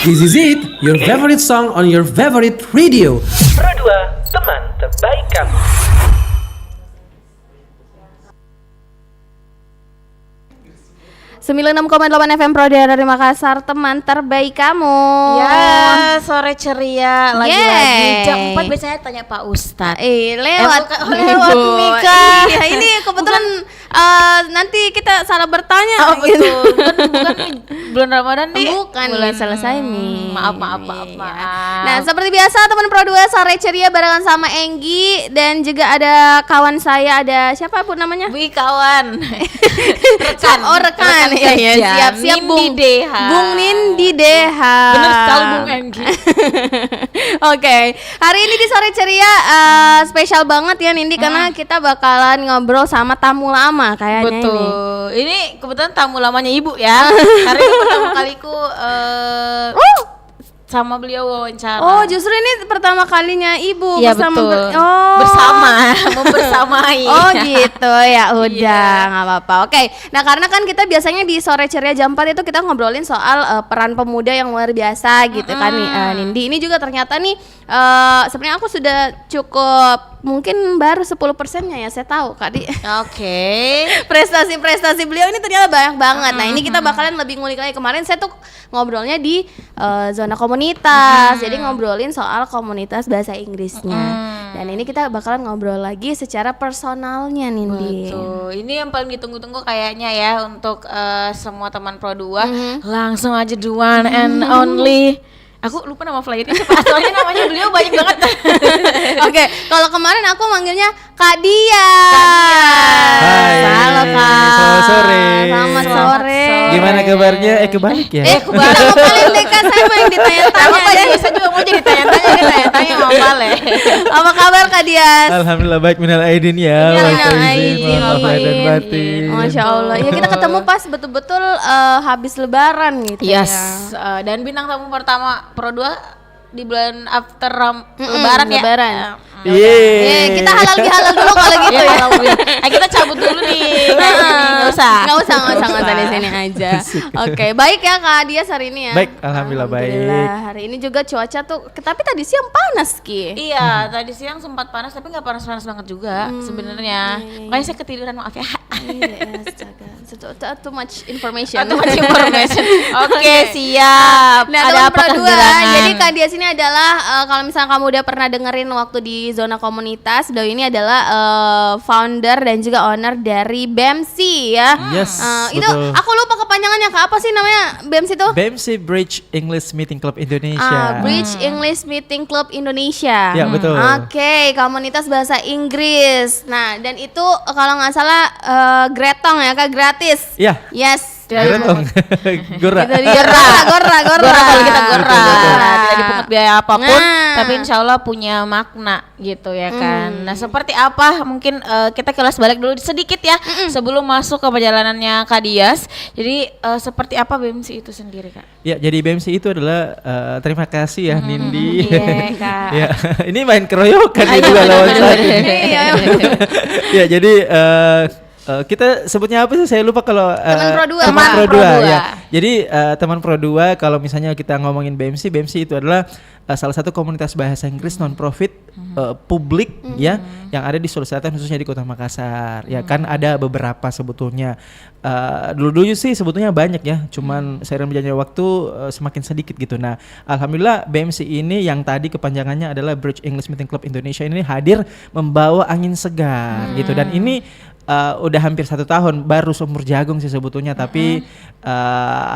This is it, your favorite song on your favorite radio. Pro 2, teman terbaik kamu. Sembilan 96,8 FM Pro dari Makassar, teman terbaik kamu. Ya, sore ceria lagi-lagi. Yeay. Jam 4 biasanya tanya Pak Ustadz. Lewat. Lewat Mika. Iya, ini kebetulan nanti kita salah bertanya. Oh betul, bukan bulan Ramadan nih. Bukan, bulan selesai Mi. Maaf. Nah, seperti biasa teman Pro 2 sore ceria barengan sama Enggi dan juga ada kawan saya, ada siapa pun namanya? Wih kawan. Rekan. Iya, siap Nindi Deha. Bung Nindi Deha. Bener sekali Bung Enggi. Oke, hari ini di sore ceria spesial banget ya Nindi karena kita bakalan ngobrol sama tamu lama kayaknya Betul. ini. Ini kebetulan tamu lamanya Ibu ya. Hari ini pertama kaliku sama beliau wawancara. Oh, justru ini pertama kalinya Ibu Iya bersama betul. oh. Bersama, membersamai. Oh gitu ya udah Iya. nggak apa-apa. Oke, nah karena kan kita biasanya di sore ceria jam 4 itu kita ngobrolin soal peran pemuda yang luar biasa gitu kan nih Nindi. Ini juga ternyata nih sebenarnya aku sudah cukup mungkin baru 10%-nya ya saya tahu Kak Di. Oke. Prestasi-prestasi beliau ini ternyata banyak banget. Nah ini kita bakalan lebih ngulik lagi. Kemarin saya tuh ngobrolnya di zona komunitas, jadi ngobrolin soal komunitas bahasa Inggrisnya. Dan ini kita bakalan ngobrol lagi secara personalnya Nindi. Betul. Ini yang paling ditunggu-tunggu kayaknya ya untuk semua teman Pro 2. Langsung aja the one and only. Aku lupa nama flyernya siapa. Soalnya namanya beliau banyak banget. Oke, kalau kemarin aku manggilnya Kak Dia. Hai. Halo Kak. Selamat sore. Selamat sore. Gimana kabarnya? Kebalik ya? Kita ngomongin deh Kak, saya mau yang ditanya-tanya Apa deh. biasa juga mau jadi tanya-tanya ngomong ya. Apa kabar Kak Dias? Alhamdulillah baik, minal aidin ya. Minal Wal aidin, maaf lahir dan amin. batin. Masya Allah. Ya kita ketemu pas betul-betul habis Lebaran gitu Yes. ya. Dan bintang tamu pertama Pro 2 di bulan after Lebaran ya. Lebaran. Yeay. Kita halal bihalal dulu kalau gitu ya. Kita cabut dulu nih. Nggak usah. Nggak usah di sini aja. Oke, baik ya Kak Dias hari ini ya. Baik, alhamdulillah baik. Hari ini juga cuaca tuh, tapi tadi siang panas Ki. Iya, tadi siang sempat panas tapi nggak panas-panas banget juga sebenarnya. Makanya saya ketiduran, maaf ya. Astaga. Too much information. Oke, siap. Nah, Ada apa Pro 2. kegerangan? Jadi Kak Dias ini adalah kalau misalnya kamu udah pernah dengerin waktu di zona komunitas, beliau ini adalah founder dan juga owner dari BEMC ya. Yes, Itu betul. aku lupa kepanjangannya Kak. Apa sih namanya BEMC itu? BMC Bridge English Meeting Club Indonesia. Bridge English Meeting Club Indonesia. Ya, betul. Oke, komunitas bahasa Inggris. Nah, dan itu kalau nggak salah gretong ya Kak, gratis. Ya. Yes. Gretong. Gora. Itu dia. Gora. Kalau kita gora, Betul. tidak dipungut biaya apapun, Nah. tapi insya Allah punya makna gitu ya kan. Nah seperti apa? Mungkin kita kilas balik dulu sedikit ya sebelum masuk ke perjalanannya Kak Dias. Jadi seperti apa BEMC itu sendiri Kak? Ya, jadi BMC itu adalah terima kasih ya Nindi. Iya Kak. Ya, ini main keroyokan Ayo, ya juga lawan saya. Iya. Ya, jadi kita sebutnya apa sih? Saya lupa kalau Teman Pro 2. Teman Pro 2 Pro 2. ya. Jadi teman Pro 2 kalau misalnya kita ngomongin BMC itu adalah salah satu komunitas bahasa Inggris non profit publik ya yang ada di Sulawesi Selatan khususnya di Kota Makassar. Ya kan ada beberapa sebetulnya. Dulu sih sebetulnya banyak ya, cuman seiring berjalannya waktu semakin sedikit gitu. Nah, alhamdulillah BMC ini yang tadi kepanjangannya adalah Bridge English Meeting Club Indonesia ini hadir membawa angin segar gitu, dan ini udah hampir 1 tahun, baru seumur jagung sih sebetulnya, tapi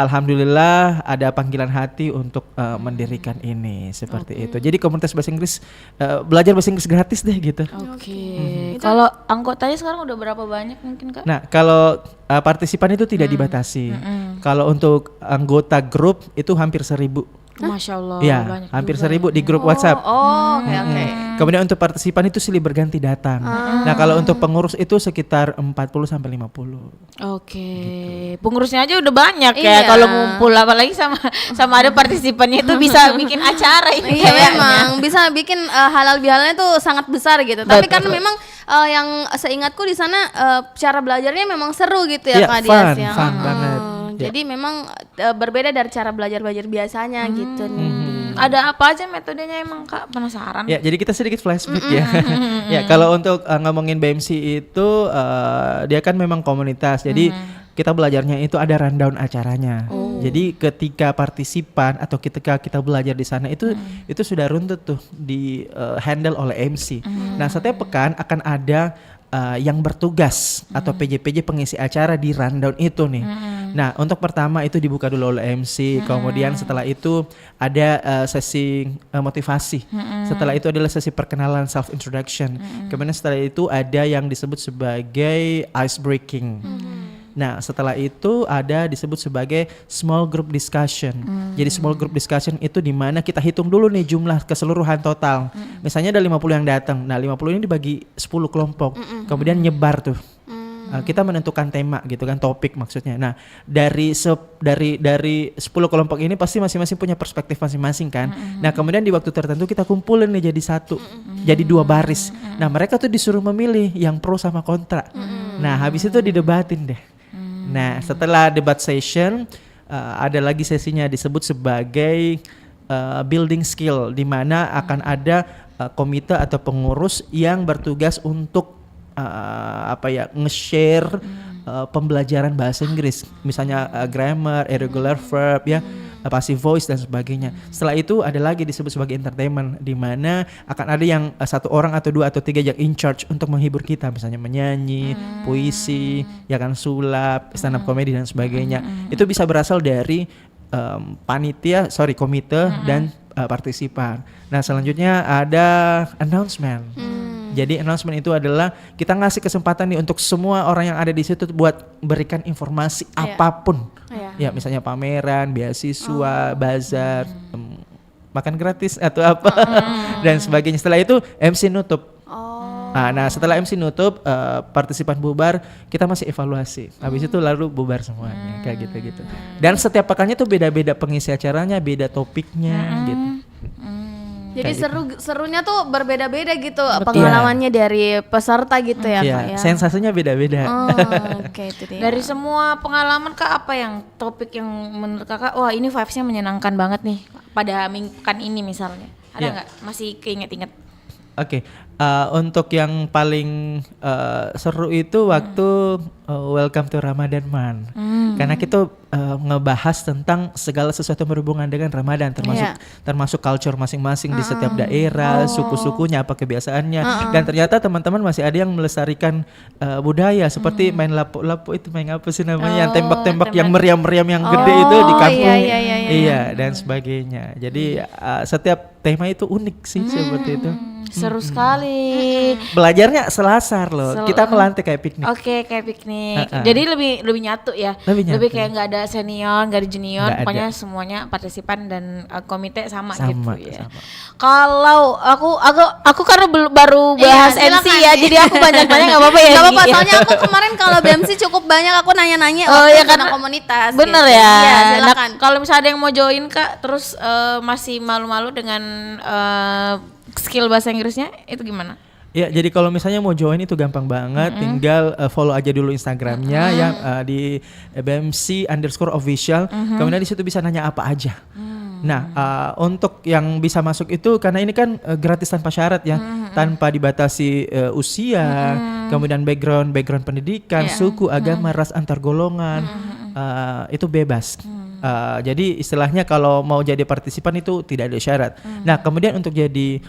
alhamdulillah ada panggilan hati untuk mendirikan ini seperti itu. Jadi komunitas bahasa Inggris, belajar bahasa Inggris gratis deh gitu. Oke. Kalau anggotanya sekarang udah berapa banyak mungkin Kak? Nah, kalau partisipan itu tidak dibatasi. Kalau untuk anggota grup itu hampir 1.000. Masya Allah. Iya, banyak hampir juga. 1.000 di grup WhatsApp. Oh, oke. Kemudian untuk partisipan itu silih berganti datang. Nah, kalau untuk pengurus itu sekitar 40 sampai 50. Oke, pengurusnya aja udah banyak Iya. ya. Kalau ngumpul apalagi sama ada partisipannya itu bisa bikin acara ini. Iya kayaknya. memang bisa bikin halal bihalalnya tuh sangat besar gitu. Tapi kan memang yang seingatku di sana cara belajarnya memang seru gitu ya Iya, Kak Dias ya. fun banget. Jadi memang berbeda dari cara belajar biasanya gitu nih. Ada apa aja metodenya emang Kak? Penasaran. Ya, jadi kita sedikit flashback ya. Ya, kalau untuk ngomongin BMC itu dia kan memang komunitas. Jadi kita belajarnya itu ada rundown acaranya. Jadi ketika partisipan atau ketika kita belajar di sana itu sudah runtut tuh di handle oleh MC. Nah, setiap pekan akan ada yang bertugas atau PJ-PJ pengisi acara di rundown itu nih. Nah, untuk pertama itu dibuka dulu oleh MC, kemudian setelah itu ada sesi motivasi. Setelah itu adalah sesi perkenalan, self introduction. Kemudian setelah itu ada yang disebut sebagai ice breaking. Nah, setelah itu ada disebut sebagai small group discussion. Jadi small group discussion itu di mana kita hitung dulu nih jumlah keseluruhan total. Misalnya ada 50 yang datang. Nah, 50 ini dibagi 10 kelompok. Kemudian nyebar tuh. Kita menentukan tema gitu kan, topik maksudnya. Nah, dari 10 kelompok ini pasti masing-masing punya perspektif masing-masing kan. Nah, kemudian di waktu tertentu kita kumpulin nih jadi satu. Jadi 2 baris. Nah, mereka tuh disuruh memilih yang pro sama kontra. Nah, habis itu didebatin deh. Nah, setelah debat session ada lagi sesinya disebut sebagai building skill, di mana akan ada komite atau pengurus yang bertugas untuk nge-share pembelajaran bahasa Inggris, misalnya grammar, irregular verb ya, passive voice dan sebagainya. Setelah itu ada lagi disebut sebagai entertainment, di mana akan ada yang 1 orang atau 2 atau 3 yang in charge untuk menghibur kita, misalnya menyanyi, puisi, ya kan, sulap, stand up comedy dan sebagainya. Itu bisa berasal dari komite dan partisipan. Nah, selanjutnya ada announcement. Jadi announcement itu adalah kita ngasih kesempatan nih untuk semua orang yang ada di situ buat berikan informasi apapun. Ya, misalnya pameran, beasiswa, bazar, makan gratis atau apa dan sebagainya. Setelah itu MC nutup. Nah, setelah MC nutup, partisipan bubar, kita masih evaluasi. Habis itu lalu bubar semuanya, kayak gitu-gitu. Dan setiap pekannya tuh beda-beda pengisi acaranya, beda topiknya gitu. Jadi serunya tuh berbeda-beda gitu pengalamannya dari peserta gitu ya Kak ya. Sensasinya beda-beda. Oke, itu dia. Dari semua pengalaman Kak, apa yang topik yang menurut Kakak wah ini vibes-nya menyenangkan banget nih pada pekan ini misalnya? Ada nggak? Masih keinget-inget? Oke, untuk yang paling seru itu waktu Welcome to Ramadan Man. Karena kita ngebahas tentang segala sesuatu yang berhubungan dengan Ramadan, termasuk culture masing-masing di setiap daerah, suku-sukunya, apa kebiasaannya. Dan ternyata teman-teman masih ada yang melestarikan budaya seperti main lapu-lapu, itu main apa sih namanya, yang tembak-tembak yang meriam-meriam yang gede itu di kampung. Iya, dan sebagainya. Jadi setiap tema itu unik sih seperti itu. Seru sekali. Belajarnya selasar loh. Kita melantai kayak piknik. Oke, kayak piknik. Jadi lebih nyatu ya. Lebih kayak nggak ada senior, nggak ada junior, pokoknya semuanya partisipan dan komite sama gitu ya. Kalau aku karena baru bahas MC ya, jadi aku banyak-banyak nggak apa-apa ya. Nggak apa-apa, soalnya aku kemarin kalau BMC cukup banyak aku nanya-nanya karena komunitas. Bener gitu. ya. Iya, silakan. Nah, kalau misalnya ada yang mau join Kak, terus masih malu-malu dengan skill bahasa Inggrisnya itu gimana? Ya, jadi kalau misalnya mau join itu gampang banget, tinggal follow aja dulu Instagramnya yang di BMC_official. Kemudian di situ bisa nanya apa aja. Nah, untuk yang bisa masuk itu karena ini kan gratis tanpa syarat ya, tanpa dibatasi usia, kemudian background pendidikan, suku, agama, ras, antar golongan, itu bebas. Jadi istilahnya kalau mau jadi partisipan itu tidak ada syarat. Nah, kemudian untuk jadi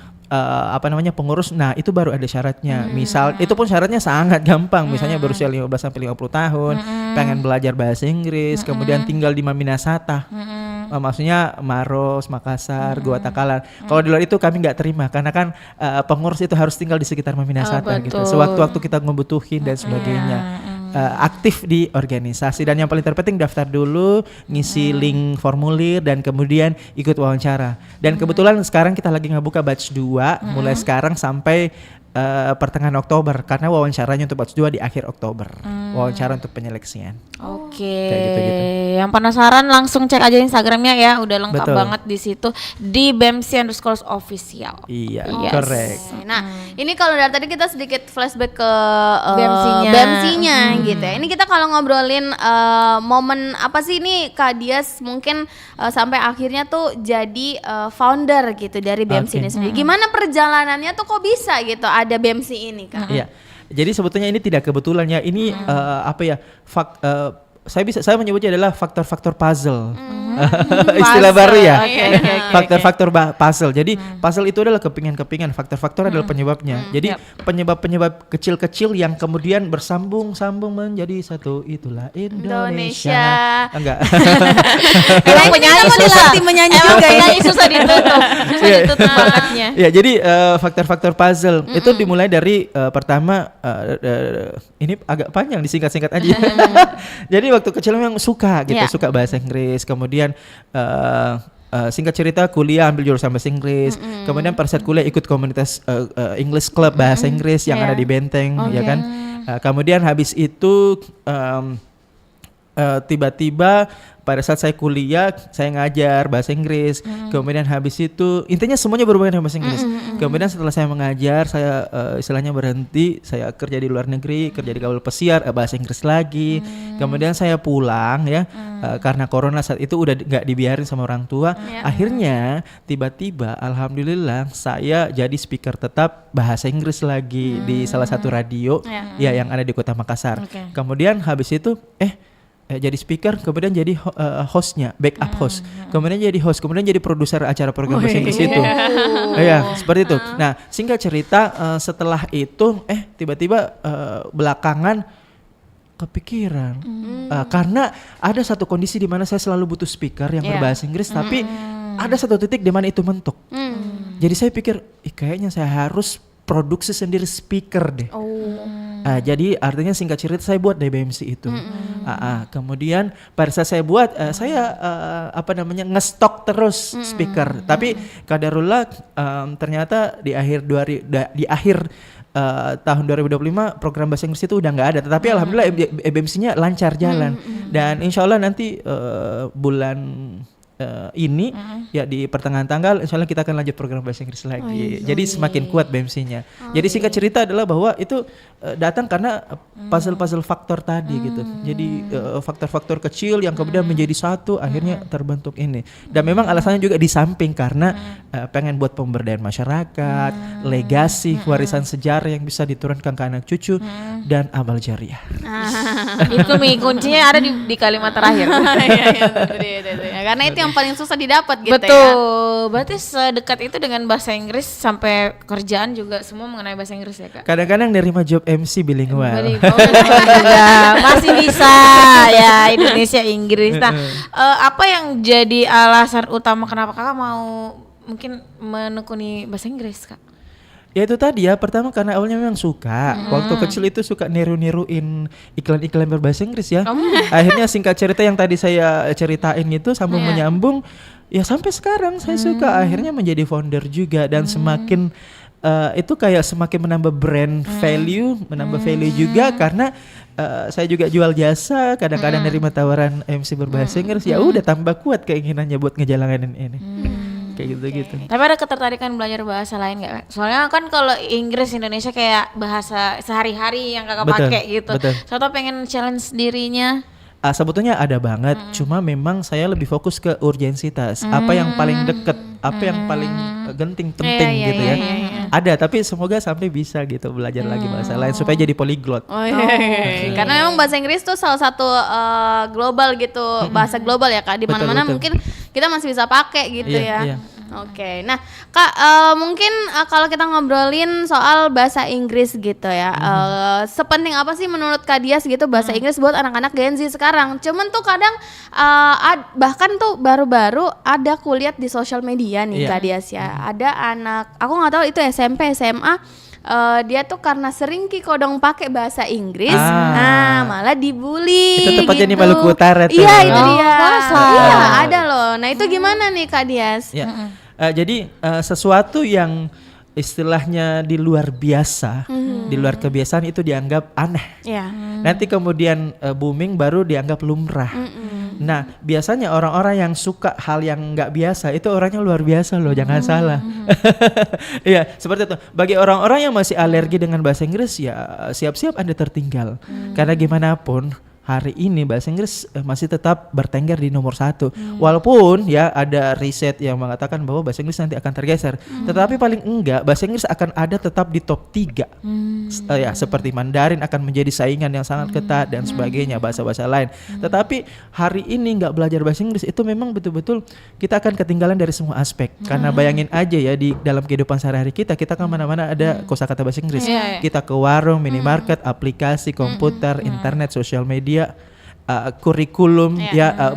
pengurus, nah itu baru ada syaratnya. Misal itu pun syaratnya sangat gampang, misalnya berusia 15 sampai 50 tahun, pengen belajar bahasa Inggris, kemudian tinggal di Maminasata. Maksudnya Maros, Makassar, Gua Takalar. Kalau di luar itu kami nggak terima karena kan pengurus itu harus tinggal di sekitar Maminasata gitu. Sewaktu-waktu kita ngebutuhin dan sebagainya. Aktif di organisasi, dan yang paling terpenting daftar dulu, ngisi link formulir dan kemudian ikut wawancara. Dan kebetulan sekarang kita lagi ngebuka batch 2 mulai sekarang sampai pertengahan Oktober karena wawancaranya untuk batch 2 di akhir Oktober. Wawancara untuk penyeleksian. Oke. Kayak gitu-gitu. Yang penasaran langsung cek aja Instagramnya ya, udah lengkap Betul. banget di situ di BEMSI_official. Iya, Yes. correct. Nah, ini kalau dari tadi kita sedikit flashback ke BEMSI-nya. BEMSI-nya gitu ya. Ini kita kalau ngobrolin momen apa sih ini Kak Dias mungkin sampai akhirnya tuh jadi founder gitu dari BEMSI ini sendiri. Gimana perjalanannya tuh kok bisa gitu ada BEMSI ini Kak? Iya. Jadi sebetulnya ini tidak kebetulan ya. Ini saya menyebutnya adalah faktor-faktor puzzle. Istilah baru ya. Faktor-faktor puzzle. Jadi puzzle itu adalah kepingan-kepingan, faktor-faktor adalah penyebabnya. Jadi penyebab-penyebab kecil-kecil yang kemudian bersambung-sambung menjadi satu, itulah Indonesia. Enggak. Emang penyanyi Kamu dilatih menyanyi Emang juga ya? penyanyi susah ditutup. Susah ditutup bakatnya. Ya, jadi faktor-faktor puzzle itu dimulai dari pertama ini agak panjang disingkat-singkat aja. Jadi waktu kecil memang suka gitu, Yeah. suka bahasa Inggris. Kemudian singkat cerita kuliah ambil jurusan bahasa Inggris. Kemudian pada saat kuliah ikut komunitas English Club bahasa Inggris yang ada di Benteng, ya kan. Kemudian habis itu tiba-tiba pada saat saya kuliah saya ngajar bahasa Inggris. Kemudian habis itu intinya semuanya berhubungan dengan bahasa Inggris. Kemudian setelah saya mengajar saya istilahnya berhenti, saya kerja di luar negeri, kerja di kabel pesiar bahasa Inggris lagi. Kemudian saya pulang ya karena corona saat itu udah nggak dibiarin sama orang tua. Akhirnya tiba-tiba alhamdulillah saya jadi speaker tetap bahasa Inggris lagi di salah satu radio ya yang ada di Kota Makassar. Kemudian habis itu jadi speaker, kemudian jadi hostnya, backup host, kemudian jadi host, kemudian jadi produser acara program bahasa Inggris itu. Ya, seperti itu. Nah, singkat cerita setelah itu tiba-tiba belakangan kepikiran karena ada satu kondisi di mana saya selalu butuh speaker yang berbahasa Inggris, tapi ada satu titik di mana itu mentok. Jadi saya pikir, kayaknya saya harus produksi sendiri speaker deh. Jadi artinya singkat cerita saya buat dari BEMSI itu. Kemudian pada saat saya buat saya ngestok terus speaker. Tapi kadarullah ternyata di akhir tahun 2025 program bahasa Inggris itu udah nggak ada. Tetapi alhamdulillah BEMSI-nya lancar jalan. Dan insya Allah nanti bulan ini ya di pertengahan tanggal insya Allah kita akan lanjut program bahasa Inggris lagi. Jadi semakin kuat BEMSI-nya. Jadi singkat cerita adalah bahwa itu datang karena puzzle-puzzle faktor tadi gitu. Jadi faktor-faktor kecil yang kemudian menjadi satu akhirnya terbentuk ini. Dan memang alasannya juga di samping karena pengen buat pemberdayaan masyarakat, legasi, warisan sejarah yang bisa diturunkan ke anak cucu dan amal jariah. Itu kuncinya ada di kalimat terakhir. Karena itu yang paling susah didapat gitu. Betul. Berarti sedekat itu dengan bahasa Inggris sampai kerjaan juga semua mengenai bahasa Inggris ya Kak? Kadang-kadang nerima job MC bilingual. Masih bisa ya Indonesia Inggris. Nah, apa yang jadi alasan utama kenapa Kakak mau mungkin menekuni bahasa Inggris Kak? Ya itu tadi ya, pertama karena awalnya memang suka. Waktu kecil itu suka niru-niruin iklan-iklan berbahasa Inggris ya. Akhirnya singkat cerita yang tadi saya ceritain itu sambung menyambung. Ya sampai sekarang saya suka. Akhirnya menjadi founder juga dan semakin itu kayak semakin menambah brand value, menambah value juga karena saya juga jual jasa, kadang-kadang nerima tawaran MC berbahasa Inggris. Ya udah tambah kuat keinginannya buat ngejalanin ini. Kayak gitu-gitu. Tapi ada ketertarikan belajar bahasa lain nggak Kak? Soalnya kan kalau Inggris Indonesia kayak bahasa sehari-hari yang Kakak pakai gitu. Contoh pengen challenge dirinya. Sebetulnya ada banget, cuma memang saya lebih fokus ke urgensitas. Apa yang paling deket, apa yang paling penting gitu ya. Ada, tapi semoga sampai bisa gitu belajar lagi bahasa lain supaya jadi polyglot. Karena memang bahasa Inggris tuh salah satu global gitu, bahasa global ya Kak. Di mana-mana mungkin kita masih bisa pakai gitu ya. Oke, nah Kak mungkin kalau kita ngobrolin soal bahasa Inggris gitu ya, sepenting apa sih menurut Kak Dias gitu bahasa Inggris buat anak-anak Gen Z sekarang? Cuman tuh kadang bahkan tuh baru-baru ada kulihat di sosial media nih Kak Dias ya, ada anak, aku nggak tahu itu SMP SMA. Dia tuh karena sering kodong pakai bahasa Inggris, nah malah dibully. Itu tepatnya gitu. di Maluku Utara tuh. Iya itu dia. Masa? Iya ada loh. Nah itu gimana nih Kak Dias? Ya. Jadi sesuatu yang istilahnya di luar biasa, di luar kebiasaan itu dianggap aneh. Ya. Nanti kemudian booming baru dianggap lumrah. Nah, biasanya orang-orang yang suka hal yang nggak biasa itu orangnya luar biasa loh, jangan salah. Iya, seperti itu. Bagi orang-orang yang masih alergi dengan bahasa Inggris, ya siap-siap Anda tertinggal. Karena gimana pun hari ini bahasa Inggris masih tetap bertengger di nomor 1. Walaupun ya ada riset yang mengatakan bahwa bahasa Inggris nanti akan tergeser, tetapi paling enggak bahasa Inggris akan ada tetap di top 3. Ya seperti Mandarin akan menjadi saingan yang sangat ketat dan sebagainya, bahasa-bahasa lain. Tetapi hari ini enggak belajar bahasa Inggris itu memang betul-betul kita akan ketinggalan dari semua aspek. Karena bayangin aja ya di dalam kehidupan sehari-hari kita kan mana-mana ada kosakata bahasa Inggris. Kita ke warung, minimarket, aplikasi, komputer, internet, sosial media, kurikulum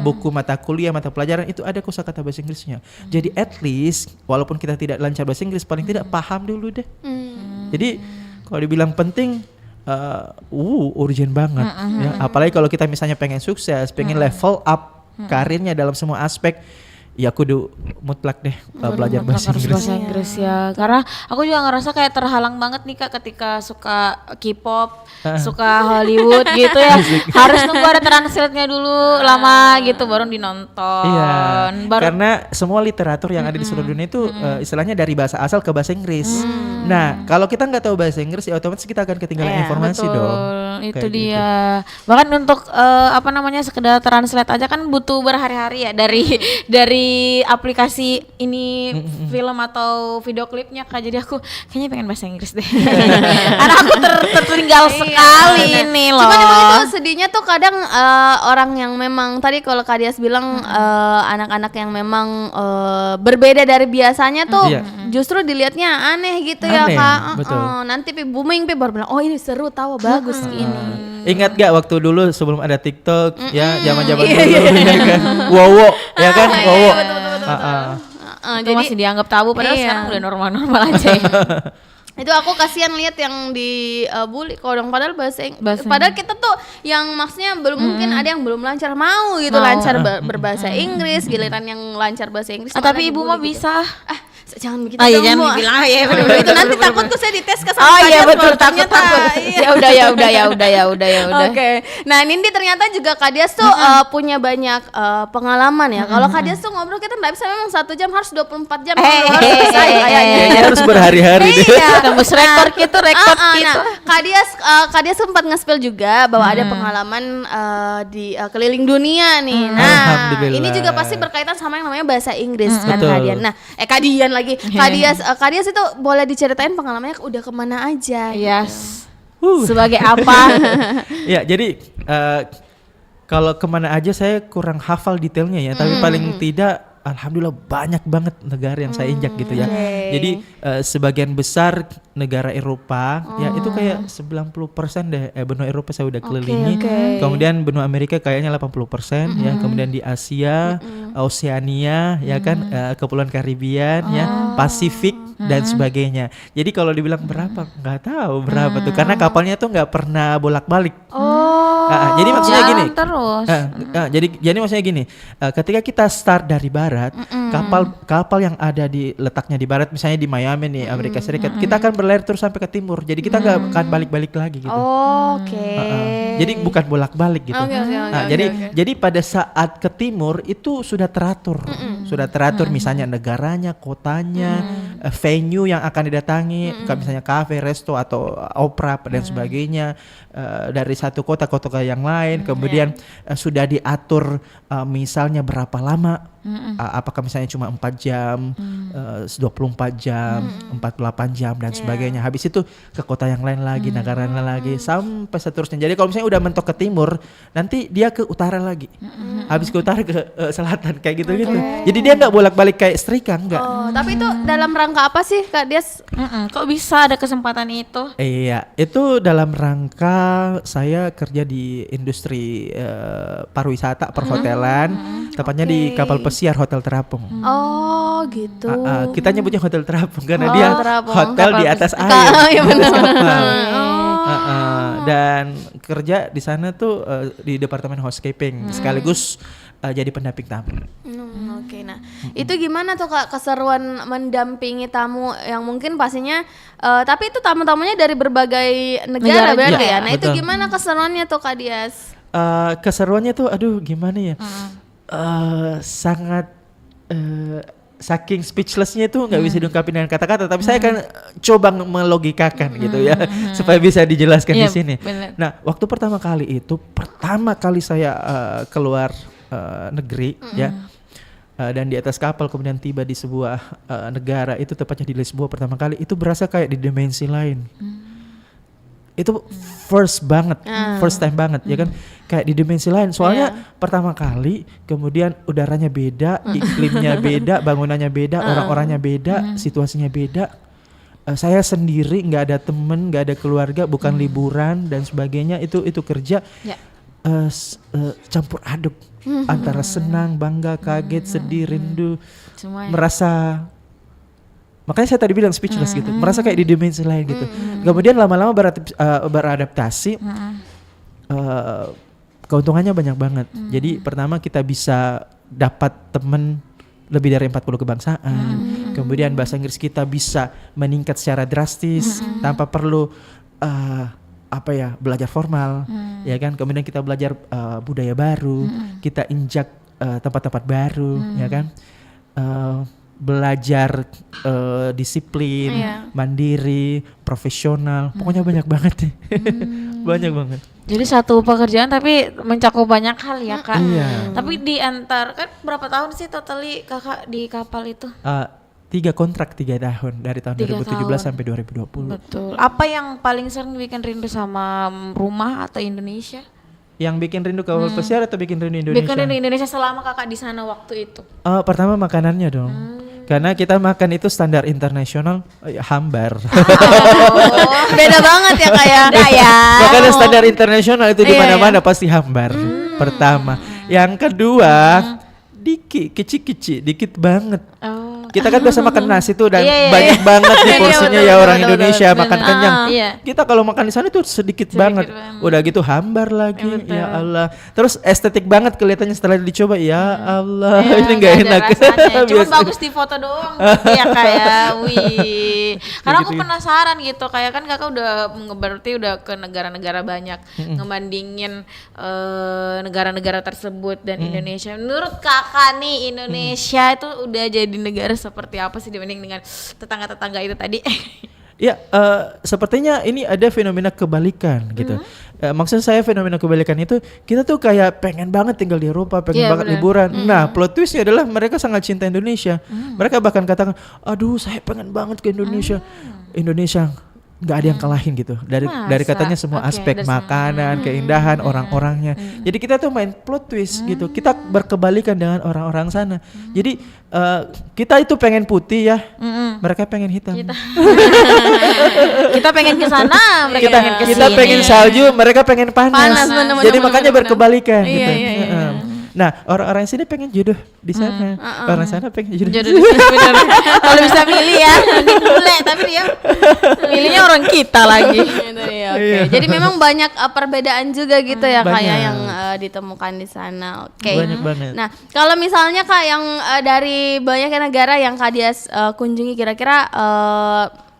buku mata kuliah, mata pelajaran itu ada kosakata bahasa Inggrisnya. Jadi at least walaupun kita tidak lancar bahasa Inggris paling tidak paham dulu deh. Jadi kalau dibilang penting urgent banget ya. Apalagi kalau kita misalnya pengen sukses, pengen level up karirnya dalam semua aspek, ya kudu mutlak deh belajar bahasa Inggris. Bahasa Inggris ya. Karena aku juga ngerasa kayak terhalang banget nih Kak ketika suka K-pop, suka Hollywood gitu ya. Harus nunggu ada translate-nya dulu lama gitu baru dinonton. Iya. Karena semua literatur yang ada di seluruh dunia itu istilahnya dari bahasa asal ke bahasa Inggris. Nah, kalau kita nggak tahu bahasa Inggris ya otomatis kita akan ketinggalan informasi betul, dong. Itu Kayak dia. Bahkan untuk sekedar translate aja kan butuh berhari-hari ya dari aplikasi ini film atau video klipnya Kak. Jadi aku kayaknya pengen bahasa Inggris deh. Karena aku tertinggal sekali ini loh. Cuman emang itu sedihnya tuh kadang orang yang memang tadi kalau Kak Dias bilang anak-anak yang memang berbeda dari biasanya tuh justru dilihatnya aneh gitu ya Kak. Betul. Nanti booming baru bilang oh ini seru tahu bagus ini. Ingat gak waktu dulu sebelum ada TikTok ya zaman-zaman dulu ya kan. Wowo ya kan wowo. Itu masih dianggap tabu padahal sekarang udah normal-normal aja ya. Itu aku kasihan lihat yang di bully kodong padahal padahal kita tuh yang maksudnya belum mungkin ada yang belum lancar mau gitu lancar berbahasa Inggris, giliran yang lancar bahasa Inggris. Tapi ibu mah gitu. bisa. Jangan begitu dong. Jangan bilang ya itu nanti takut tuh saya dites ke Oh iya betul takut. Iya. Ya udah. Oke. Nah, Nindi ternyata juga Kak Dias tuh punya banyak pengalaman ya. Kalau Kak Dias tuh ngobrol kita enggak bisa memang 1 jam harus 24 jam harus selesai kayaknya harus berhari-hari deh. Tembus rekor gitu. Nah, Kak Dias sempat nge-spill juga bahwa ada pengalaman di keliling dunia nih. Nah, ini juga pasti berkaitan sama yang namanya bahasa Inggris kan Kak Dian. Nah, Kak Dian lagi. Kak Dias itu boleh diceritain pengalamannya udah kemana aja? Yes. Sebagai apa? Ya, jadi kalau kemana aja saya kurang hafal detailnya ya, tapi paling tidak alhamdulillah banyak banget negara yang saya injak gitu ya. Jadi sebagian besar negara Eropa ya itu kayak 90% deh benua Eropa saya udah kelilingi. Kemudian benua Amerika kayaknya 80% ya. Kemudian di Asia, Oceania ya kan, Kepulauan Karibian ya, Pasifik dan sebagainya. Jadi kalau dibilang berapa nggak tahu berapa tuh karena kapalnya tuh nggak pernah bolak-balik. Jadi maksudnya gini. Terus. Jadi maksudnya gini, ketika kita start dari barat, kapal yang ada letaknya di barat, misalnya di Miami nih, Amerika Serikat, kita akan berlayar terus sampai ke timur. Jadi kita nggak akan balik-balik lagi gitu. Jadi bukan bolak-balik gitu. Jadi pada saat ke timur itu sudah teratur, misalnya negaranya, kotanya, venue yang akan didatangi, misalnya kafe, resto atau opera dan sebagainya. Dari satu kota yang lain, kemudian sudah diatur misalnya berapa lama, apakah misalnya cuma 4 jam, 24 jam, 48 jam dan sebagainya. Habis itu ke kota yang lain lagi, negara lain lagi, sampai seterusnya. Jadi kalau misalnya udah mentok ke timur, nanti dia ke utara lagi, habis ke utara ke selatan kayak gitu-gitu. Jadi dia nggak bolak-balik kayak setrika, enggak. Tapi itu dalam rangka apa sih Kak Dias? Kok bisa ada kesempatan itu? Iya, itu dalam rangka saya kerja di industri pariwisata perhotelan, tepatnya di kapal pesiar Hotel Terapung. Oh gitu. Kita nyebutnya Hotel Terapung karena dia Terapung. hotel di atas air. Iya benar. Dan kerja di sana tuh di departemen housekeeping sekaligus jadi pendamping tamu. Oke, nah itu gimana tuh Kak keseruan mendampingi tamu yang mungkin pastinya tapi itu tamu-tamunya dari berbagai negara berarti juga. ya. Nah itu Betul. gimana keseruannya tuh Kak Dias? Keseruannya tuh aduh gimana ya, sangat saking speechlessnya itu nggak bisa diungkapin dengan kata-kata, tapi saya akan coba melogikakan gitu ya supaya bisa dijelaskan di sini. bener. Nah waktu pertama kali saya keluar negeri ya, dan di atas kapal kemudian tiba di sebuah negara, itu tepatnya di Lisboa pertama kali, itu berasa kayak di dimensi lain. Itu first time banget ya kan, kayak di dimensi lain. Soalnya pertama kali, kemudian udaranya beda, iklimnya beda, bangunannya beda, orang-orangnya beda, situasinya beda. Saya sendiri, nggak ada temen, nggak ada keluarga, bukan liburan dan sebagainya. Itu kerja campur aduk antara senang, bangga, kaget, sedih, rindu, Semuanya. merasa. Makanya saya tadi bilang speechless gitu, merasa kayak di dimensi lain gitu. Kemudian lama-lama beradaptasi, keuntungannya banyak banget. Jadi pertama kita bisa dapat temen lebih dari 40 kebangsaan. Kemudian bahasa Inggris kita bisa meningkat secara drastis tanpa perlu belajar formal, ya kan. Kemudian kita belajar budaya baru, kita injak tempat-tempat baru, ya kan. Belajar disiplin, mandiri, profesional, pokoknya banyak banget deh. Banyak banget. Jadi satu pekerjaan tapi mencakup banyak hal ya Kak. Iya. Tapi di antar kan berapa tahun sih totally Kakak di kapal itu? 3 kontrak 3 tahun dari tahun 3 2017 tahun. sampai 2020. Betul. Apa yang paling sering bikin rindu sama rumah atau Indonesia? Yang bikin rindu kapal pesiar atau bikin rindu Indonesia? Bikin rindu Indonesia selama Kakak di sana waktu itu. Pertama makanannya dong. Karena kita makan itu standar internasional, hambar. Beda banget ya Kak ya. Makanya standar internasional itu di mana-mana pasti hambar. Pertama. Yang kedua, dikit banget. Kita kan biasa makan nasi tuh dan banyak banget nih porsinya ya orang Indonesia makan kenyang. Kita kalau makan di sana tuh sedikit banget. Udah gitu hambar lagi, ya Allah. Terus estetik banget kelihatannya setelah dicoba, ya Allah ini nggak enak. Cuma bagus di foto doang ya kayak wih. Karena aku penasaran gitu, kayak kan Kakak berarti udah ke negara-negara banyak, ngebandingin negara-negara tersebut dan Indonesia. Menurut Kakak nih Indonesia itu udah jadi negara seperti apa sih dibanding dengan tetangga-tetangga itu tadi? Ya, sepertinya ini ada fenomena kebalikan gitu. Maksud saya fenomena kebalikan itu, kita tuh kayak pengen banget tinggal di Eropa, pengen banget liburan. Nah, plot twistnya adalah mereka sangat cinta Indonesia. Mereka bahkan katakan, aduh saya pengen banget ke Indonesia. Indonesia nggak ada yang kalahin gitu. Dari katanya semua aspek makanan, keindahan, orang-orangnya. Jadi kita tuh main plot twist gitu. Kita berkebalikan dengan orang-orang sana. Jadi kita itu pengen putih ya, mereka pengen hitam. Kita pengen ke sana, mereka pengen ke sini. Kita pengen salju, mereka pengen panas. bener-bener, Jadi makanya bener-bener. berkebalikan Iya, gitu. iya, iya. Nah, orang-orang sini pengen jodoh di sana. Orang sana pengen jodoh. Jodoh di sini, bener. Kalau bisa milih ya, nanti bule, tapi dia milihnya orang kita lagi. Gitu ya, oke. Jadi memang banyak perbedaan juga gitu ya Kak ya Banyak. yang ditemukan di sana. Oke. Banyak banget. Nah, kalau misalnya Kak yang dari banyak negara yang Kak Dias kunjungi, kira-kira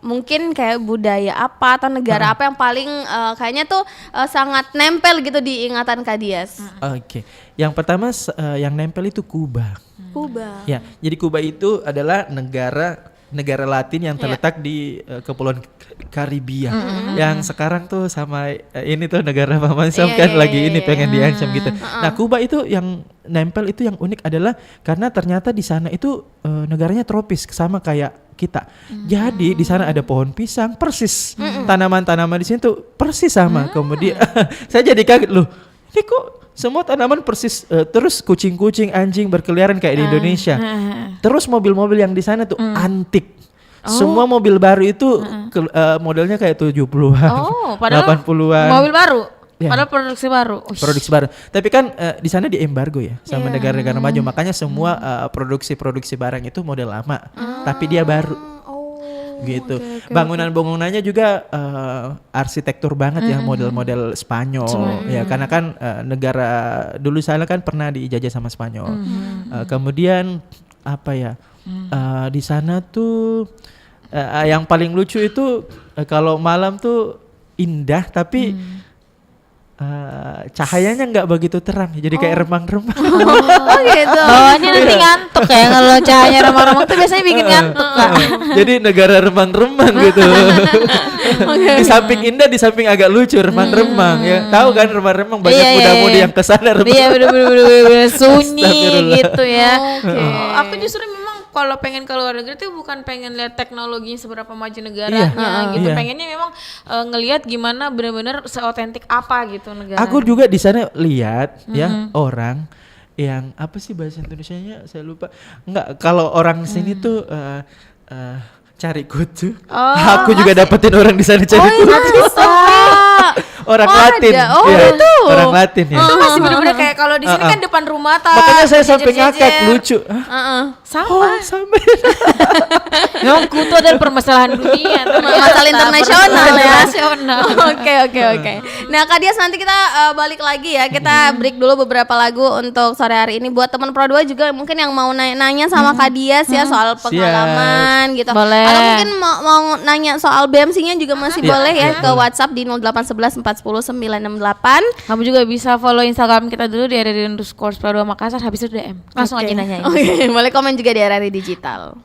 mungkin kayak budaya apa atau negara apa yang paling kayaknya tuh sangat nempel gitu di ingatan Kak Dias? Oke. Yang pertama yang nempel itu Kuba. Kuba. Ya, jadi Kuba itu adalah negara Latin yang terletak di Kepulauan Karibia, yang sekarang tuh sama ini tuh negara Paman Sam kan lagi ini pengen diancam gitu. Nah, Kuba itu yang nempel, itu yang unik adalah karena ternyata di sana itu negaranya tropis sama kayak kita. Jadi di sana ada pohon pisang persis, tanaman-tanaman di sini tuh persis sama. Kemudian saya jadi kaget loh, ini kok semua tanaman persis, terus kucing-kucing, anjing berkeliaran kayak di Indonesia. Terus mobil-mobil yang di sana tuh antik. Semua mobil baru itu modelnya kayak 70-an, Oh, padahal 80-an. mobil baru. Ya. Padahal produksi baru. Uish. Produksi baru. Tapi kan di sana di embargo ya sama negara-negara maju, makanya semua produksi barang itu model lama, tapi dia baru. gitu. oke, oke, Bangunan-bangunannya juga arsitektur banget ya, model-model Spanyol ya, karena kan negara dulu sana kan pernah dijajah sama Spanyol. Kemudian apa ya? Di sana tuh yang paling lucu itu kalau malam tuh indah tapi cahayanya nggak begitu terang, jadi kayak remang-remang. Oh gitu. Bawaannya nanti ngantuk ya kalau cahayanya remang-remang tuh biasanya bikin ngantuk Kak. Jadi negara remang-remang gitu. Di samping indah, di samping agak lucu, remang-remang ya. Tahu kan remang-remang banyak Iya, iya, muda-mudi iya. yang kesana remang. Iya bener-bener sunyi Astagfirullah. gitu ya. Oke. Aku justru memang kalau pengen ke luar negeri tuh bukan pengen lihat teknologinya seberapa maju negaranya gitu. Iya. Pengennya memang ngelihat gimana bener-bener seotentik apa gitu negara. Aku juga di sana lihat ya orang yang apa sih bahasa Indonesianya saya lupa. Enggak, kalau orang sini tuh cari kutu. Aku juga dapetin orang di sana cari kutu. Orang Oh, Latin. ada. Oh, ya. itu. Orang Latin ya. itu masih bener-bener kayak kalau di sini kan depan rumah Makanya saya sampai ngakak lucu. Hah? Heeh. Sama. Oh, sampai. Memang kutu adalah permasalahan dunia. Masalah internasional ya. Internasional. Oke. Nah Kak Dias, nanti kita balik lagi ya. Kita break dulu beberapa lagu untuk sore hari ini. Buat teman Pro 2 juga mungkin yang mau nanya sama Kak Dias ya soal pengalaman gitu. Boleh. Atau mungkin mau nanya soal BMC-nya juga masih boleh ya ke WhatsApp di 0811 410 968. Kamu juga bisa follow Instagram kita dulu di @_Pro2 Makassar, habis itu DM. Langsung aja nanyain. Oke, boleh komen juga di RRI Digital.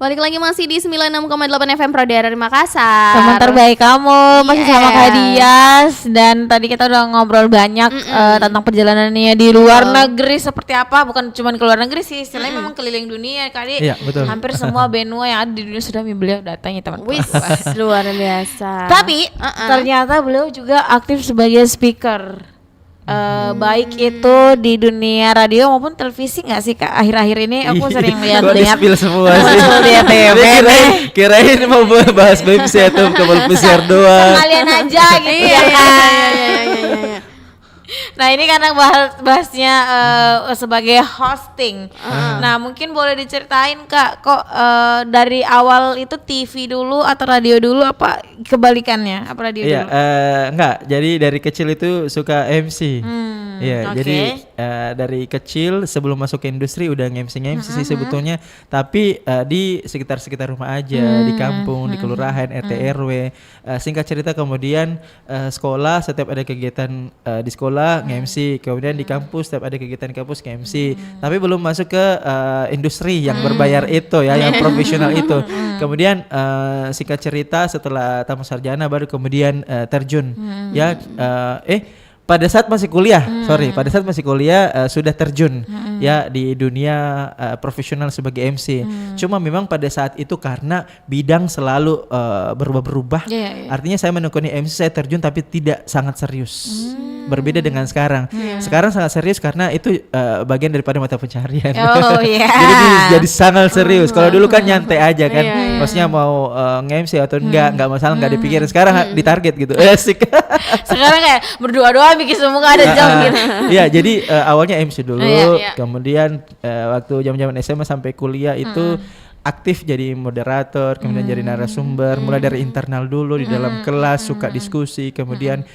Balik lagi masih di 96,8 FM Pro Daerah Makassar. Teman terbaik kamu masih sama Yes. Kak Dias. Dan tadi kita udah ngobrol banyak tentang perjalanannya di luar negeri seperti apa. Bukan cuma ke luar negeri sih, istilahnya memang keliling dunia kali. Iya, betul. Hampir semua benua yang ada di dunia sudah beliau datangi teman-teman. Wis, luar biasa. Tapi ternyata beliau juga aktif sebagai speaker. Baik itu di dunia radio maupun televisi nggak sih Kak? Akhir-akhir ini aku sering Kok lihat di-spill semua sih? Di TV. Kirain mau bahas BMC atau kabel pesiar doang. Kalian aja gitu Iya, ya iya, kan. iya. Nah ini karena bahasnya sebagai hosting. Nah mungkin boleh diceritain Kak, kok dari awal itu TV dulu atau radio dulu apa kebalikannya? Apa radio Iya, dulu? enggak. Jadi dari kecil itu suka MC. Iya, oke. jadi dari kecil sebelum masuk ke industri udah nge-MC sih sebetulnya, tapi di sekitar rumah aja, di kampung, di kelurahan, RT RW. Singkat cerita kemudian sekolah setiap ada kegiatan di sekolah nge-MC, kemudian di kampus setiap ada kegiatan di kampus nge-MC. Tapi belum masuk ke industri yang berbayar itu ya, yang profesional itu. Kemudian singkat cerita setelah tamat sarjana baru kemudian terjun ya pada saat masih kuliah, pada saat masih kuliah sudah terjun ya di dunia profesional sebagai MC. Cuma memang pada saat itu karena bidang selalu berubah-berubah. Artinya saya menekuni MC, saya terjun tapi tidak sangat serius. Berbeda dengan sekarang. Sekarang sangat serius karena itu bagian daripada mata pencaharian. Oh iya. jadi sangat serius. Kalau dulu kan nyantai aja kan. Maksudnya mau nge-MC atau enggak masalah, enggak dipikirin. Sekarang ditarget gitu. Asik. Sekarang kayak berdoa-doa bikin semua nggak ada jam gitu. Iya, jadi awalnya MC dulu, Iya. kemudian waktu zaman-zaman SMA sampai kuliah itu aktif jadi moderator, kemudian jadi narasumber, mulai dari internal dulu di dalam kelas suka diskusi, kemudian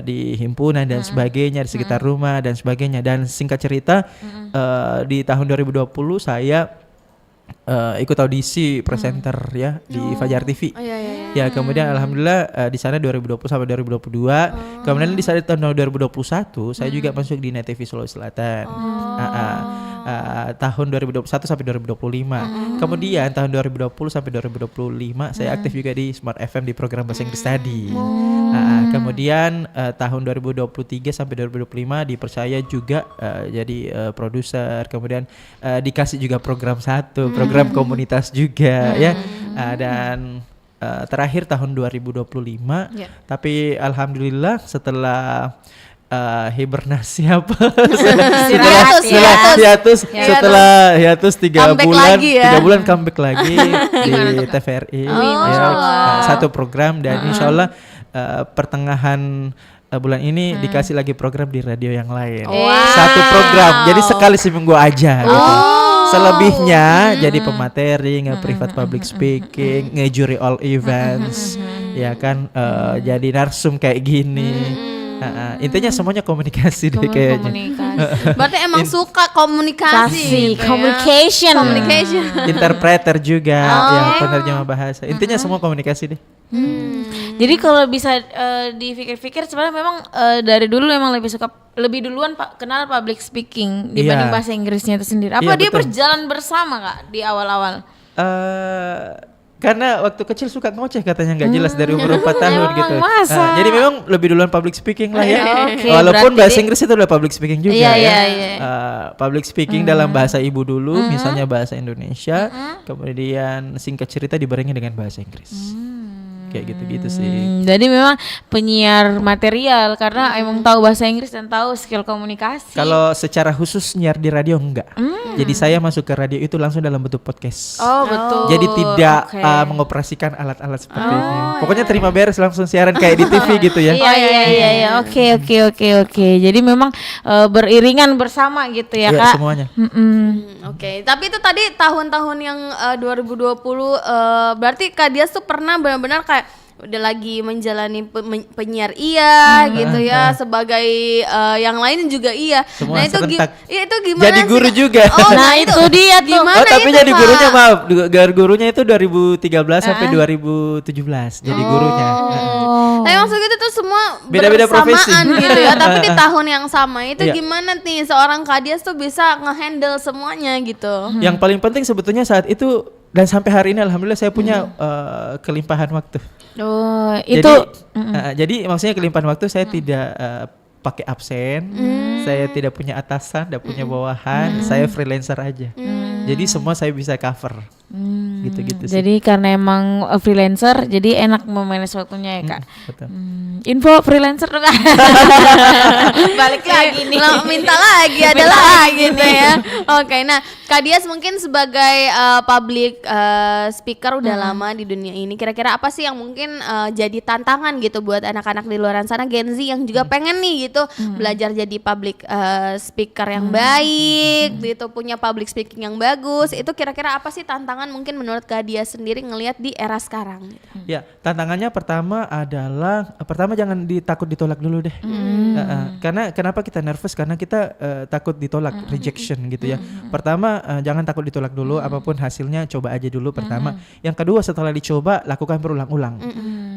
di himpunan dan sebagainya, di sekitar rumah dan sebagainya. Dan singkat cerita di tahun 2020 saya ikut audisi presenter ya di Fajar TV. Ya, kemudian alhamdulillah di sana 2020 sampai 2022. Kemudian di saat tahun 2021 saya juga masuk di Net TV Sulawesi Selatan. Tahun 2021 sampai 2025. Kemudian tahun 2020 sampai 2025 saya aktif juga di Smart FM di program bahasa Inggris tadi. Kemudian tahun 2023 sampai 2025 dipercaya juga jadi produser. Kemudian dikasih juga program program komunitas juga ya. Dan terakhir tahun 2025. Tapi alhamdulillah setelah hibernasi apa? Setelah hiatus 3 Comeback bulan, lagi ya. 3 bulan comeback lagi di TVRI ya, satu program dan insya Allah pertengahan bulan ini dikasih lagi program di radio yang lain. Satu program, jadi sekali seminggu aja gitu. Selebihnya jadi pemateri, nge-private public speaking, nge-juri all events, ya kan, jadi narsum kayak gini. Intinya semuanya komunikasi deh kayaknya. Berarti emang suka komunikasi gitu ya. Communication. Interpreter juga, yang penerjemah bahasa. Intinya semua komunikasi deh. Jadi kalau bisa dipikir-pikir sebenarnya memang dari dulu memang lebih duluan kenal public speaking dibanding bahasa Inggrisnya itu sendiri. Apa dia betul. berjalan bersama Kak di awal-awal? Karena waktu kecil suka ngoceh katanya nggak jelas dari umur 4 tahun Emang gitu. masa? Jadi memang lebih duluan public speaking lah ya. Oke, Walaupun berarti bahasa Inggris itu udah public speaking juga Iya, ya. iya. Public speaking dalam bahasa ibu dulu, misalnya bahasa Indonesia, kemudian singkat cerita dibarengi dengan bahasa Inggris. Kayak gitu-gitu sih. Jadi memang penyiar material karena emang tahu bahasa Inggris dan tahu skill komunikasi. Kalau secara khusus nyiar di radio enggak. Jadi saya masuk ke radio itu langsung dalam bentuk podcast. Oh betul. Jadi tidak Oke. Mengoperasikan alat-alat seperti ini. Pokoknya terima beres langsung siaran kayak di TV gitu ya. Iya. Oke. Jadi memang beriringan bersama gitu ya Iya, Kak. semuanya. Oke, tapi itu tadi tahun-tahun yang 2020 berarti Kak Dias tuh pernah benar-benar kayak udah lagi menjalani penyiar gitu ya, sebagai yang lain juga iya. Semua Nah itu serentak. itu gimana Jadi sih, guru Kak? juga. Oh, Nah, itu dia tuh. Gimana tapi itu, jadi Kak? gurunya maaf, gurunya itu 2013 sampai 2017 jadi gurunya. Tapi maksudnya itu tuh semua Beda-beda profesi. bersamaan gitu ya. Tapi di tahun yang sama itu Iya. gimana nih seorang Kak Dias tuh bisa ngehandle semuanya gitu. Yang paling penting sebetulnya saat itu dan sampai hari ini alhamdulillah saya punya kelimpahan waktu. Oh, Jadi, itu jadi maksudnya kelimpahan waktu saya tidak pakai absen, saya tidak punya atasan, tidak punya bawahan, saya freelancer aja. Jadi semua saya bisa cover. Gitu-gitu sih. Jadi karena emang freelancer, jadi enak memanage waktunya ya Kak. Betul. Info freelancer dong Kak. Balik lagi nih. Minta lagi, ada lagi gitu ya. Oke, nah Kak Dias mungkin sebagai public speaker udah lama di dunia ini. Kira-kira apa sih yang mungkin jadi tantangan gitu buat anak-anak di luar sana Gen Z yang juga pengen nih gitu belajar jadi public speaker yang baik, gitu punya public speaking yang bagus. Itu kira-kira apa sih tantangan mungkin menurut Kak Dias sendiri ngelihat di era sekarang? Gitu. Ya, tantangannya pertama adalah jangan takut ditolak dulu deh. Karena kenapa kita nervous? Karena kita takut ditolak, rejection gitu ya. Pertama jangan takut ditolak dulu, apapun hasilnya coba aja dulu pertama. Yang kedua setelah dicoba lakukan berulang-ulang.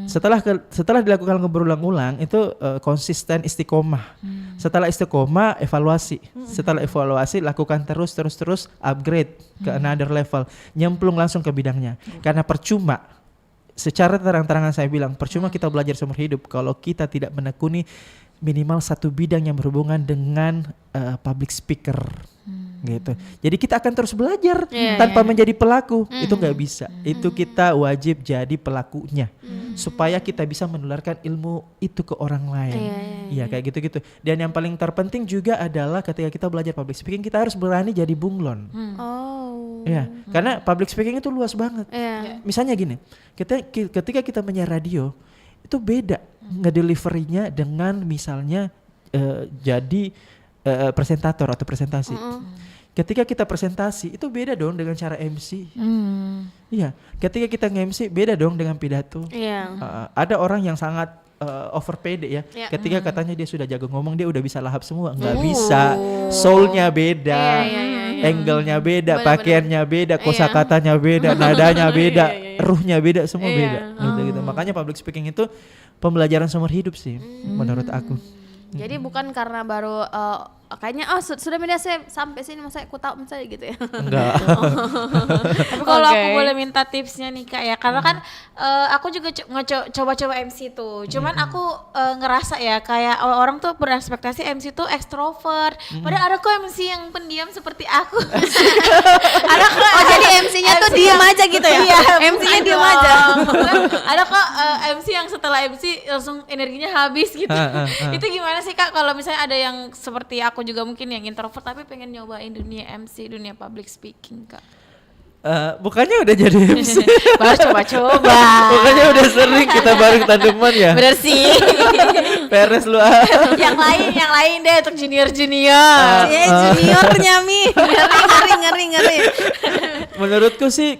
Setelah dilakukan berulang-ulang itu konsisten istiqomah. Setelah istiqomah evaluasi. Setelah evaluasi lakukan terus upgrade ke another level. Nyemplung langsung ke bidangnya. Karena percuma. Secara terang-terangan saya bilang percuma kita belajar seumur hidup kalau kita tidak menekuni minimal satu bidang yang berhubungan dengan public speaker gitu. Jadi kita akan terus belajar tanpa menjadi pelaku. Itu nggak bisa. Itu kita wajib jadi pelakunya supaya kita bisa menularkan ilmu itu ke orang lain. Iya kayak gitu-gitu. Dan yang paling terpenting juga adalah ketika kita belajar public speaking kita harus berani jadi bunglon. Iya, karena public speaking itu luas banget. Misalnya gini, ketika kita menyiar radio itu beda ngedeliverynya dengan misalnya jadi presentator atau presentasi. Ketika kita presentasi itu beda dong dengan cara MC. Iya, ketika kita nge-MC beda dong dengan pidato. Ada orang yang sangat over pede ya. Ketika katanya dia sudah jago ngomong dia udah bisa lahap semua, nggak bisa. Soulnya beda, angle-nya beda, pakaiannya beda, kosakatanya beda, nadanya beda, ruhnya beda, semua beda. Gitu. Makanya public speaking itu pembelajaran seumur hidup sih, menurut aku. Jadi bukan karena baru kayaknya sudah media saya sampai sini masa aku tahu misalnya gitu ya. Enggak. Tapi kalau aku boleh minta tipsnya nih Kak ya, karena kan aku juga coba-coba MC tuh. Cuman aku ngerasa ya kayak orang tuh berekspektasi MC tuh ekstrovert. Padahal ada kok MC yang pendiam seperti aku. Ada kok. Oh jadi MC-nya tuh diem aja gitu ya? Iya, MC-nya diem aja. Ada kok MC yang setelah MC langsung energinya habis gitu. Itu gimana sih Kak kalau misalnya ada yang seperti aku juga mungkin yang introvert tapi pengen nyobain dunia MC, dunia public speaking Kak? Bukannya udah jadi MC? Baru coba-coba. Bukannya udah sering kita bareng tandeman ya? Bener sih. Peres lu yang lain deh untuk junior. Juniornya Mi. Ngeri. Menurutku sih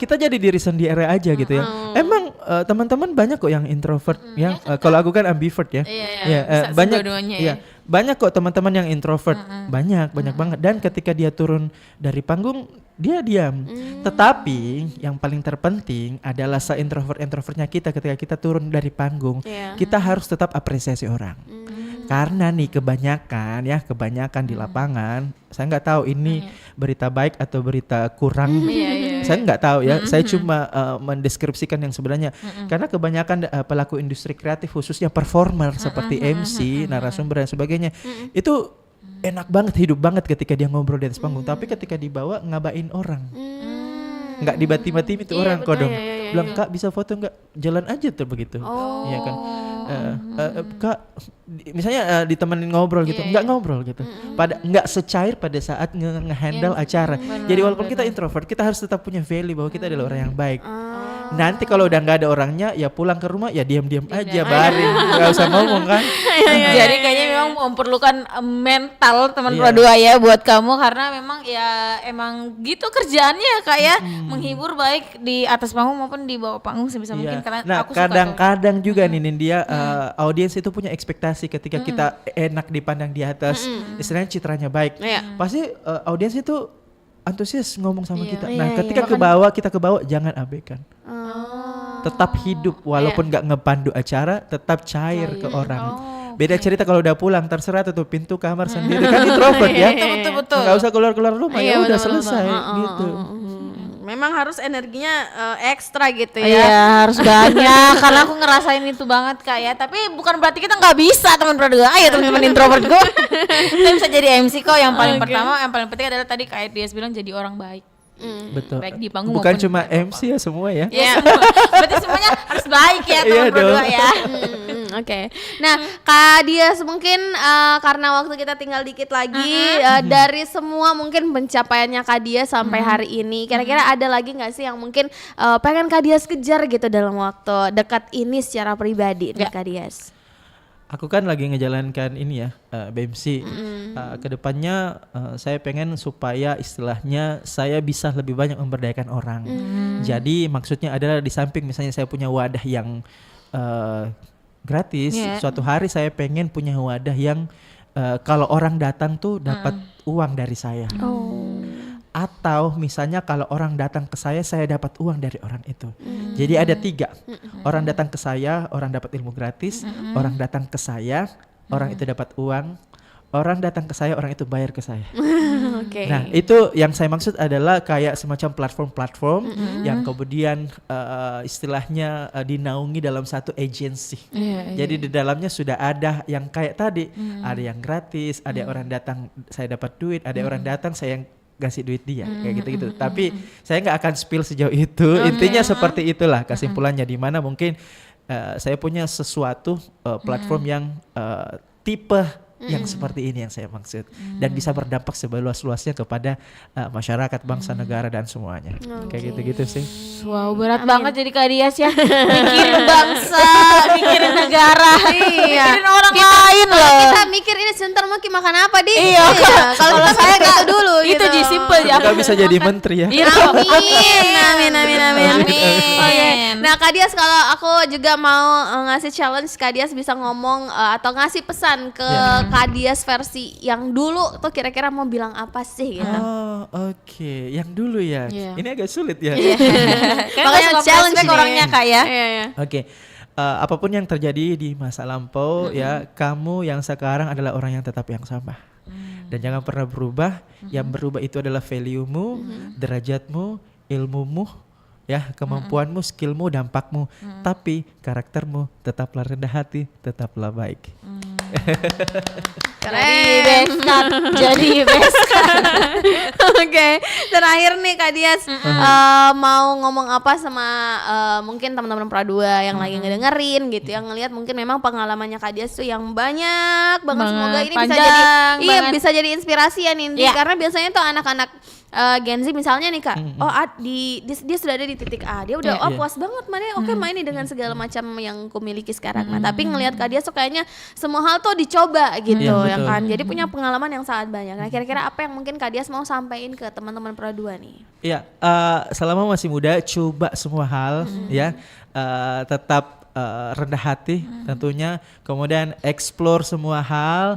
kita jadi diri sendiri aja gitu ya. Emang teman-teman banyak kok yang introvert ya. Kalau aku kan ambivert ya. Iya, banyak. dua-duanya Iya. Banyak kok teman-teman yang introvert. Banyak banget. Dan ketika dia turun dari panggung dia diam. Tetapi yang paling terpenting adalah se-introvertnya kita ketika kita turun dari panggung, kita harus tetap apresiasi orang. Karena nih kebanyakan di lapangan, saya nggak tahu ini berita baik atau berita kurang. Saya nggak tahu ya. Saya cuma mendeskripsikan yang sebenarnya. Karena kebanyakan pelaku industri kreatif khususnya performer seperti MC, narasumber dan sebagainya, itu enak banget, hidup banget ketika dia ngobrol di atas panggung. Tapi ketika dibawa ngabain orang, nggak dibati-bati itu orang kok dong. Bilang Kak bisa foto nggak? Jalan aja tuh begitu. Iya kan. Kak misalnya ditemenin ngobrol gitu, nggak ngobrol gitu. Nggak secair pada saat nge-handle acara. Jadi walaupun kita introvert, kita harus tetap punya value bahwa kita adalah orang yang baik. Nanti kalau udah nggak ada orangnya, ya pulang ke rumah ya diam-diam aja, baring, nggak usah ngomong kan. Jadi kayaknya memang memerlukan mental teman Pro2 ya buat kamu, karena memang ya emang gitu kerjaannya ya Kak ya, menghibur baik di atas panggung maupun di bawah panggung sebisa mungkin. Karena nah aku suka kadang-kadang juga nih Nindya, audiens itu punya ekspektasi ketika kita enak dipandang di atas, istilahnya citranya baik, pasti audiens itu antusias ngomong sama kita. Nah ketika kita ke bawah jangan abaikan. Tetap hidup walaupun nggak ngepandu acara, tetap cair ke orang. Beda cerita kalau udah pulang, terserah tutup pintu kamar sendiri kan introvert ya. Betul. Nggak usah keluar rumah, ya udah selesai gitu. Memang harus energinya ekstra gitu ya. Iya harus banyak karena aku ngerasain itu banget Kak ya. Tapi bukan berarti kita nggak bisa teman produk. Ayo teman-teman introvert gue. Kita bisa jadi MC kok. Yang paling pertama, yang paling penting adalah tadi Kak Dias bilang jadi orang baik. Betul. Baik di panggung Bukan maupun cuma di MC ya semua ya. Ya, berarti semuanya harus baik ya Iya teman produk dong. ya. Oke. Nah, Kak Dias mungkin karena waktu kita tinggal dikit lagi dari semua mungkin pencapaiannya Kak Dias sampai hari ini, kira-kira ada lagi nggak sih yang mungkin pengen Kak Dias kejar gitu dalam waktu dekat ini secara pribadi nih Kak Dias? Aku kan lagi ngejalankan ini ya, BMC. Kedepannya saya pengen supaya istilahnya saya bisa lebih banyak memberdayakan orang. Jadi maksudnya adalah di samping misalnya saya punya wadah yang gratis, suatu hari saya pengen punya wadah yang kalau orang datang tuh dapat uang dari saya. Atau misalnya kalau orang datang ke saya dapat uang dari orang itu. Jadi ada 3. Orang datang ke saya, orang dapat ilmu gratis. Orang datang ke saya, orang itu dapat uang. Orang datang ke saya, orang itu bayar ke saya. Oke. Nah itu yang saya maksud adalah kayak semacam platform-platform yang kemudian istilahnya dinaungi dalam satu agency. Jadi di dalamnya sudah ada yang kayak tadi, ada yang gratis, ada orang datang saya dapat duit, ada orang datang saya yang kasih duit dia kayak gitu-gitu. Tapi saya nggak akan spill sejauh itu. Intinya seperti itulah kesimpulannya, di mana mungkin saya punya sesuatu platform yang tipe yang seperti ini yang saya maksud, dan bisa berdampak seluas-luasnya kepada masyarakat, bangsa, negara dan semuanya. Kayak gitu-gitu sih. Wow, berat banget jadi Kak Dias ya. Mikirin bangsa, mikirin negara, mikirin orang lain loh. Kita mikir ini sebentar mau makan apa di? Iya. Kalau kita saya gitu dulu. Itu gitu. Ji simple ya. Nggak bisa jadi menteri ya. Amin. Oke. Nah Kak Dias, kalau aku juga mau ngasih challenge, Kak Dias bisa ngomong atau ngasih pesan ke Kak Dias versi yang dulu tuh kira-kira mau bilang apa sih gitu. Oh, oke. Yang dulu ya. Iya. Ini agak sulit ya. Makanya Makanya challenge flashback nih. orangnya Kak ya. Iya. Oke. Apapun yang terjadi di masa lampau ya, kamu yang sekarang adalah orang yang tetap yang sama. Dan jangan pernah berubah. Yang berubah itu adalah value-mu, derajatmu, ilmumu, ya, kemampuanmu, skillmu, dampakmu. Tapi karaktermu tetaplah rendah hati, tetaplah baik. Jadi best cut. Oke, terakhir nih Kak Dias, mau ngomong apa sama mungkin teman-teman Pradua yang lagi ngedengerin gitu, yang ngelihat mungkin memang pengalamannya Kak Dias tuh yang banyak banget. Semoga ini bisa Panjang jadi banget. bisa jadi inspirasi ya Nindi, Iya. karena biasanya tuh anak-anak Gen Z misalnya nih Kak, dia sudah ada di titik A, dia udah puas banget, mana oke main nih dengan segala macam yang kumiliki sekarang. Nah tapi ngelihat Kak Dias tuh kayaknya semua hal tuh dicoba gitu ya betul. kan, jadi punya pengalaman yang sangat banyak. Nah kira-kira apa yang mungkin Kak Dias mau sampaikan ke teman-teman Pradua nih? Iya, selama masih muda coba semua hal ya, tetap rendah hati tentunya, kemudian explore semua hal,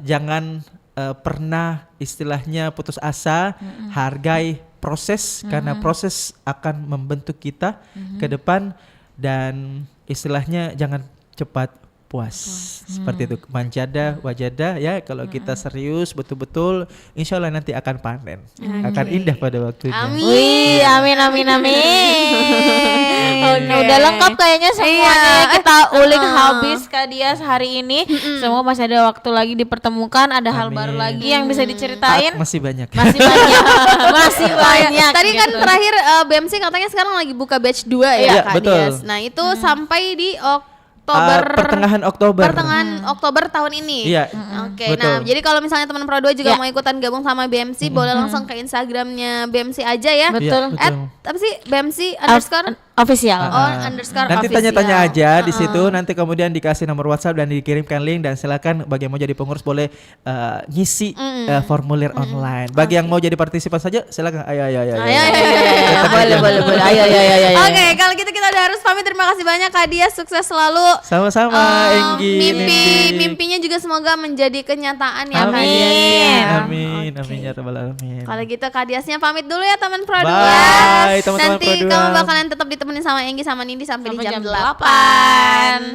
jangan pernah istilahnya putus asa, hargai proses karena proses akan membentuk kita ke depan, dan istilahnya jangan cepat puas. Seperti itu, manjada wajada ya, kalau kita serius betul-betul insya Allah nanti akan panen, akan indah pada waktunya. Wih, amin. Oke. Udah lengkap kayaknya semuanya Iya. kita ulik habis Kak Dias hari ini. Semoga masih ada waktu lagi dipertemukan, ada hal Amin. baru lagi yang bisa diceritain. Masih banyak. Masih banyak. Masih banyak. Tadi kan gitu. terakhir BMC katanya sekarang lagi buka batch 2 ya Iya, Kak betul. Dias. Nah itu sampai di Pertengahan Oktober. Pertengahan Oktober tahun ini. Iya. Oke, betul. nah jadi kalau misalnya teman Pradua juga Ya. mau ikutan gabung sama BMC, boleh langsung ke Instagramnya BMC aja ya. Betul. Iya, Apa sih BMC underscore? Official. Underscore Nanti official. tanya-tanya aja di situ, nanti kemudian dikasih nomor WhatsApp dan dikirimkan link, dan silakan bagi yang mau jadi pengurus boleh ngisi formulir online. Bagi yang mau jadi partisipan saja silakan. Ayo. Boleh. Ayo. Oke, kalau gitu kita udah harus pamit. Terima kasih banyak Kak Dias, sukses selalu. Sama-sama Enggi. Mimpinya juga semoga menjadi kenyataan ya Kak Dias. ya. Amin ya rabbal alamin. Kalau gitu Kak Diasnya pamit dulu ya teman Pradua. Bye, teman-teman Nanti Pradua. kamu bakalan tetap ditemenin sama Enggi sama Nindi sampai di jam Sampai jam 8.